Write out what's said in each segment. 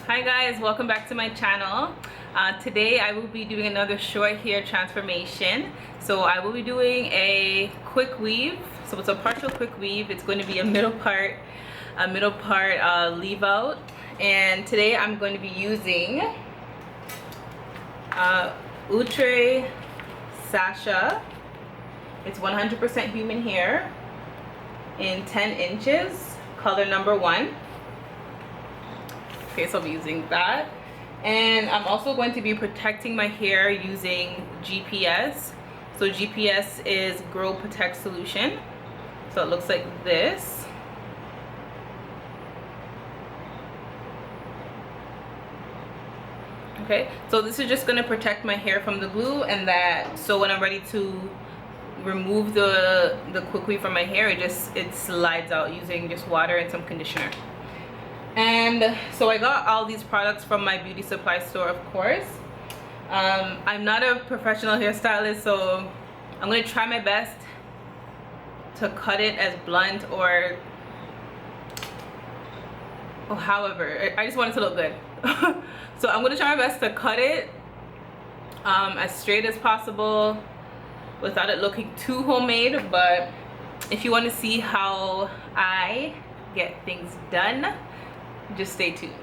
Hi guys, welcome back to my channel. Today I will be doing another short hair transformation. So I will be doing a quick weave. So it's a partial quick weave. It's going to be a middle part leave out. And today I'm going to be using Outre Sasha. It's 100% human hair in 10 inches, color number 1. Okay, so I'll be using that. And I'm also going to be protecting my hair using GPS. So GPS is Gro Protect Solution. So it looks like this. Okay, so this is just going to protect my hair from the glue, and that so when I'm ready to remove the quick weave from my hair, it slides out using just water and some conditioner. And so I got all these products from my beauty supply store, of course. I'm not a professional hairstylist, so I'm going to try my best to cut it as blunt or however. I just want it to look good. So I'm going to try my best to cut it as straight as possible without it looking too homemade. But if you want to see how I get things done, just stay tuned.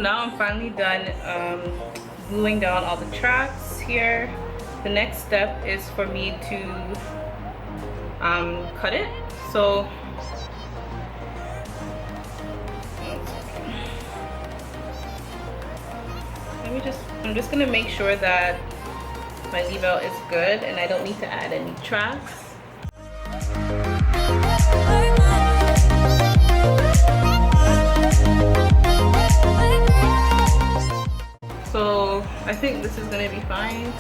now I'm finally done gluing down all the tracks here. The next step is for me to cut it. So I'm just gonna make sure that my leave out is good and I don't need to add any tracks. So I think this is gonna be fine.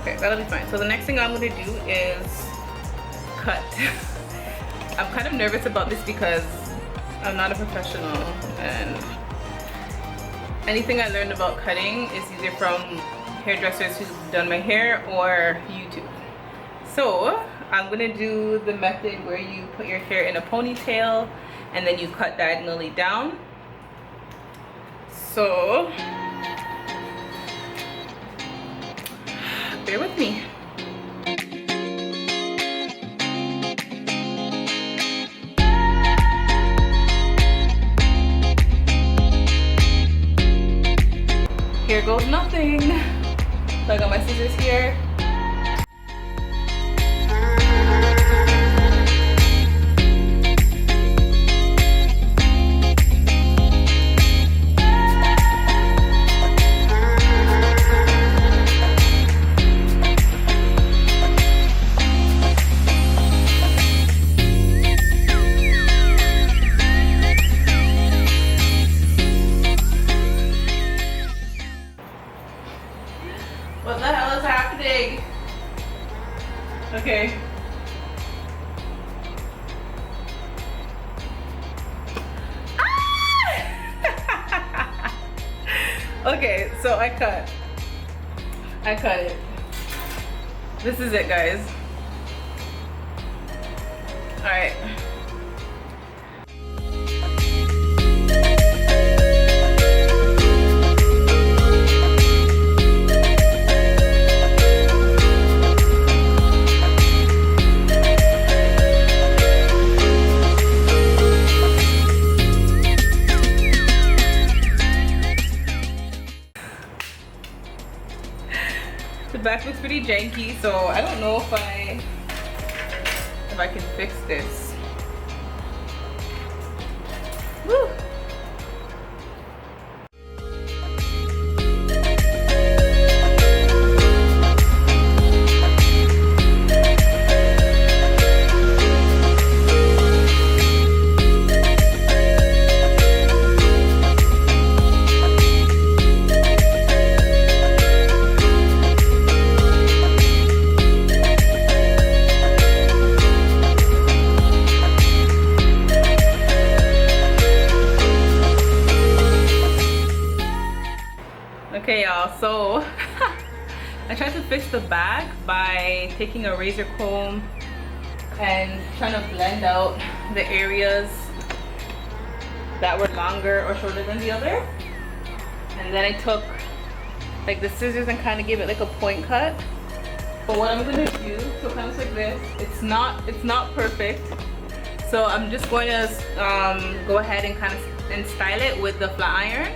Okay, that'll be fine. So the next thing I'm gonna do is cut. I'm kind of nervous about this because I'm not a professional, and anything I learned about cutting is either from hairdressers who've done my hair or YouTube. So I'm gonna do the method where you put your hair in a ponytail and then you cut diagonally down. So bear with me. Here goes nothing. So I got my scissors here. What the hell is happening? Okay. Ah! Okay, so I cut it. This is it, guys. All right. The back looks pretty janky, so I don't know if I can fix this. Woo! Okay, y'all, so I tried to fix the back by taking a razor comb and trying to blend out the areas that were longer or shorter than the other. And then I took like the scissors and kind of gave it like a point cut. But what I'm gonna do, so it comes like this. It's not perfect. So I'm just going to go ahead and kind of style it with the flat iron,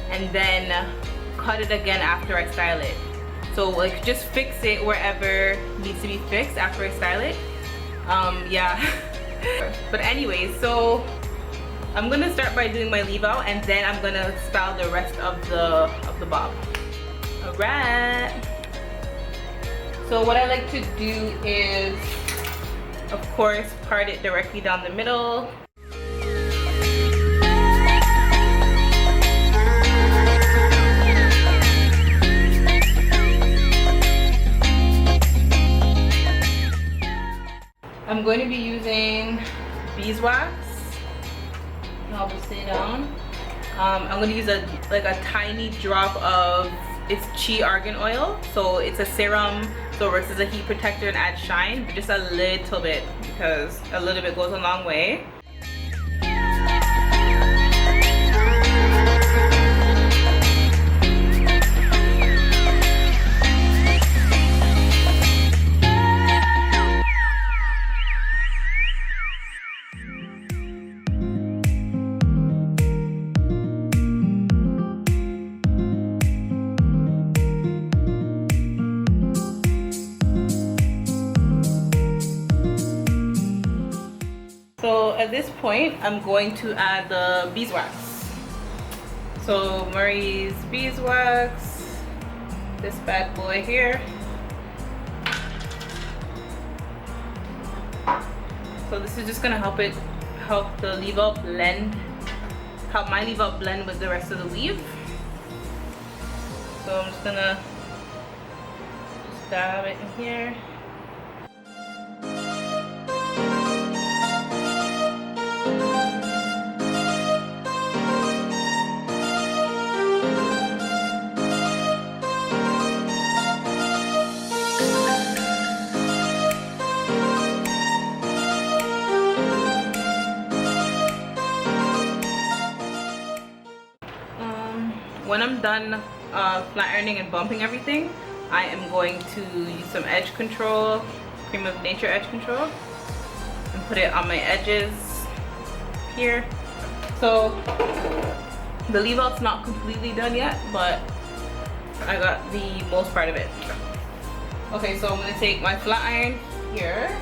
and then cut it again after I style it. So like just fix it wherever needs to be fixed after I style it. Yeah. But anyways, so I'm gonna start by doing my leave out, and then I'm gonna style the rest of the bob. All right. So what I like to do is, of course, part it directly down the middle. I'm going to be using Beeswax. I'll just stay down. I'm going to use a tiny drop of, it's Chi Argan Oil. So it's a serum, so it works as a heat protector and adds shine, but just a little bit, because a little bit goes a long way. at this point, I'm going to add the beeswax. So Murray's beeswax, this bad boy here. So this is just gonna help the leave out blend, help my leave out blend with the rest of the weave. So I'm just gonna dab it in here. When I'm done flat ironing and bumping everything, I am going to use some edge control, Creme of Nature edge control, and put it on my edges here. So the leave out's not completely done yet, but I got the most part of it. Okay, so I'm gonna take my flat iron here.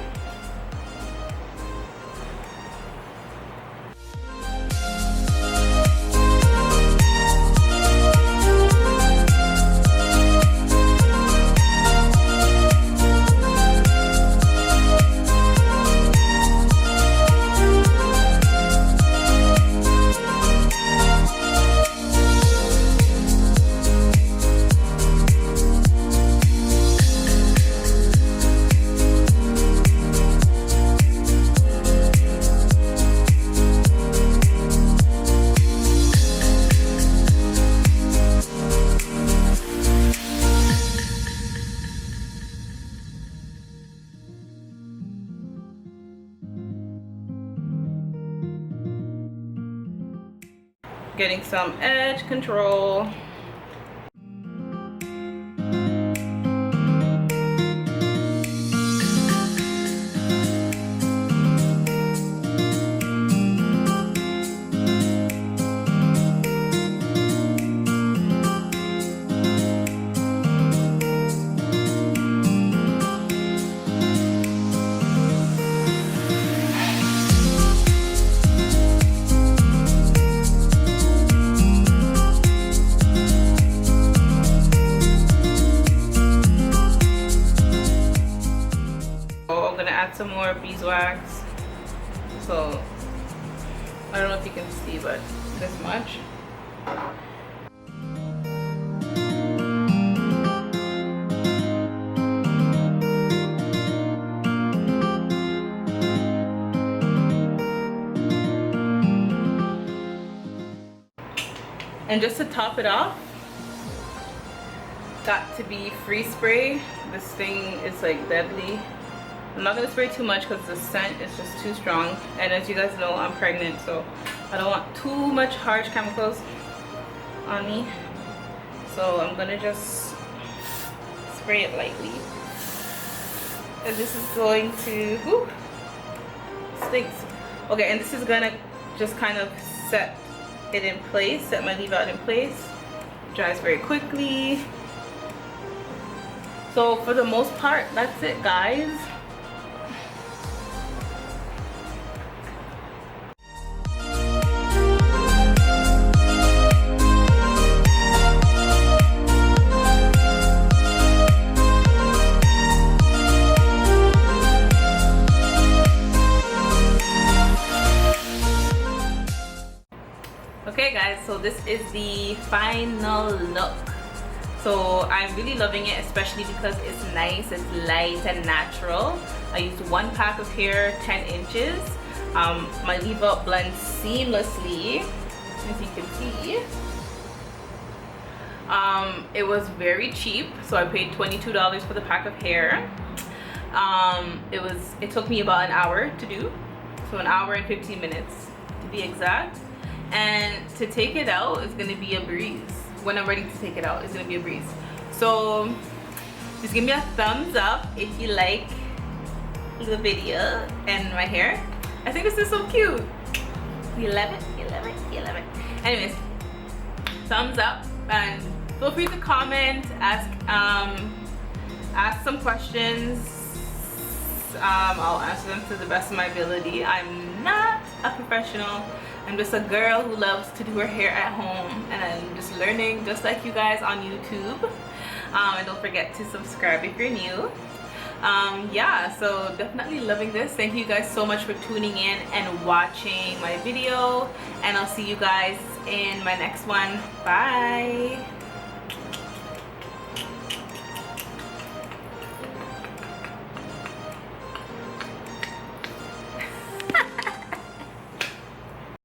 Getting some edge control. Some more beeswax. So I don't know if you can see, but this much. And just to top it off, got to be free spray. This thing is like deadly. I'm not gonna spray too much because the scent is just too strong, and as you guys know, I'm pregnant, so I don't want too much harsh chemicals on me. So I'm gonna just spray it lightly, and this is going to, whew, stinks. Okay, and this is gonna just kind of set it in place, set my leave out in place. It dries very quickly. So for the most part, that's it, guys. Okay guys, so this is the final look. So I'm really loving it, especially because it's nice, it's light and natural. I used 1 pack of hair, 10 inches. My leave out blends seamlessly, as you can see. It was very cheap, so I paid $22 for the pack of hair. It took me about an hour to do, so an hour and 15 minutes to be exact. And to take it out is going to be a breeze. When I'm ready to take it out, it's going to be a breeze. So just give me a thumbs up if you like the video and my hair. I think this is so cute. You love it? You love it? You love it? Anyways, thumbs up, and feel free to comment, ask some questions. I'll answer them to the best of my ability. I'm not a professional. I'm just a girl who loves to do her hair at home, and I'm just learning just like you guys on YouTube. And don't forget to subscribe if you're new. Yeah, so definitely loving this. Thank you guys so much for tuning in and watching my video, and I'll see you guys in my next one. Bye.